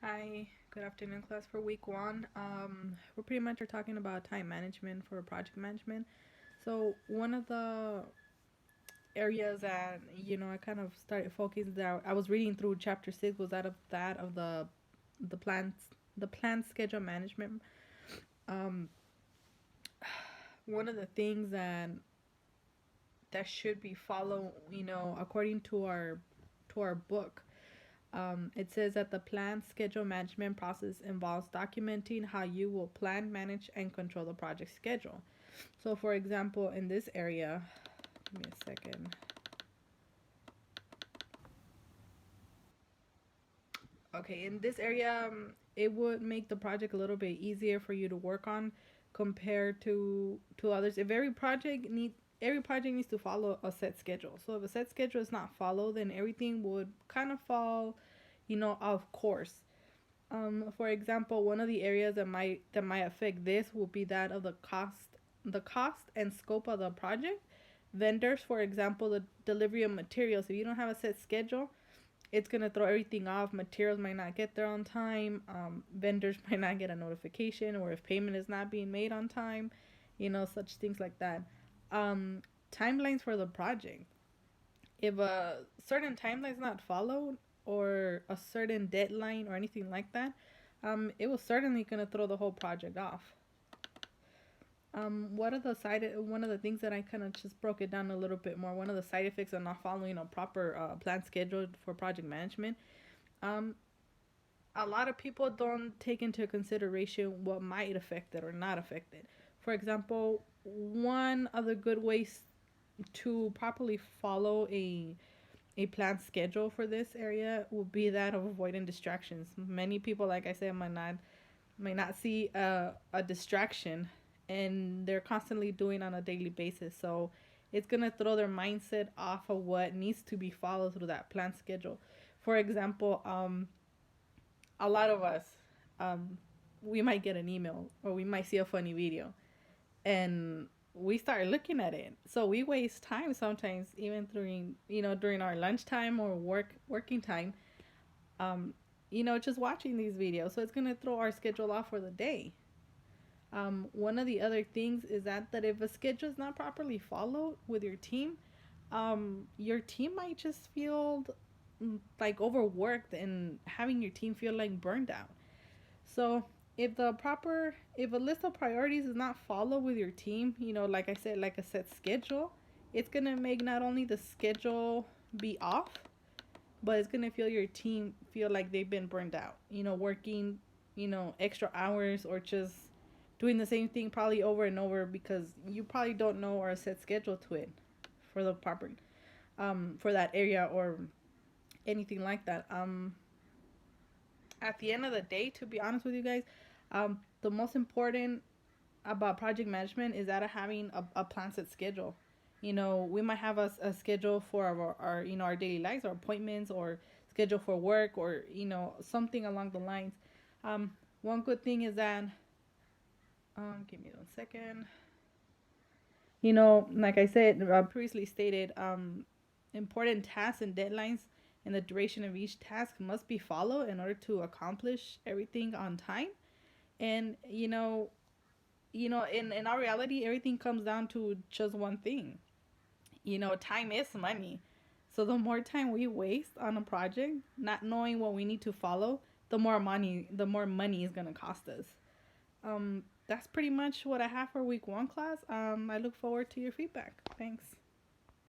Hi, good afternoon, class. For week one, we're pretty much are talking about time management for project management. So one of the areas that I kind of started focusing that I was reading through chapter six was that of the plans the plan schedule management. Um, one of the things that should be followed, according to our book. It says that the plan schedule management process involves documenting how you will plan, manage, and control the project schedule. So, for example, in this area, give me a second. Okay, in this area, it would make the project a little bit easier for you to work on compared to others. If every project needs to follow a set schedule. So if a set schedule is not followed, then everything would kind of fall, off course. For example, one of the areas that might affect this will be that of the cost and scope of the project. Vendors, for example, the delivery of materials. If you don't have a set schedule, it's gonna throw everything off. Materials might not get there on time. Vendors might not get a notification, or if payment is not being made on time, such things like that. Um, Timelines for the project. If a certain timeline is not followed, or a certain deadline or anything like that, it was certainly gonna throw the whole project off. What are the side? One of the things that I kind of just broke it down a little bit more. One of the side effects of not following a proper plan schedule for project management. Um, a lot of people don't take into consideration what might affect it or not affect it. For example, one of the good ways to properly follow a planned schedule for this area will be that of avoiding distractions. Many people, like I said, might not see a distraction, and they're constantly doing on a daily basis. So it's gonna throw their mindset off of what needs to be followed through that planned schedule. For example, a lot of us, um, we might get an email or we might see a funny video, and we start looking at it. So we waste time sometimes, even during our lunchtime or working time. Um, just watching these videos. So it's gonna throw our schedule off for the day. One of the other things is that if a schedule is not properly followed with your team might just feel like overworked and having your team feel like burned out. So if a list of priorities is not followed with your team, like I said, like a set schedule, it's gonna make not only the schedule be off, but it's gonna feel your team feel like they've been burned out. Working, extra hours, or just doing the same thing probably over and over because you probably don't know or set schedule to it for the proper for that area or anything like that. At the end of the day, to be honest with you guys, the most important about project management is that of having a plan set schedule. We might have a schedule for our daily lives, our appointments, or schedule for work, or something along the lines. One good thing is that, give me 1 second. Like I said, previously stated, important tasks and deadlines and the duration of each task must be followed in order to accomplish everything on time. And in our reality, everything comes down to just one thing. Time is money. So the more time we waste on a project, not knowing what we need to follow, the more money is gonna cost us. That's pretty much what I have for week one, class. I look forward to your feedback. Thanks.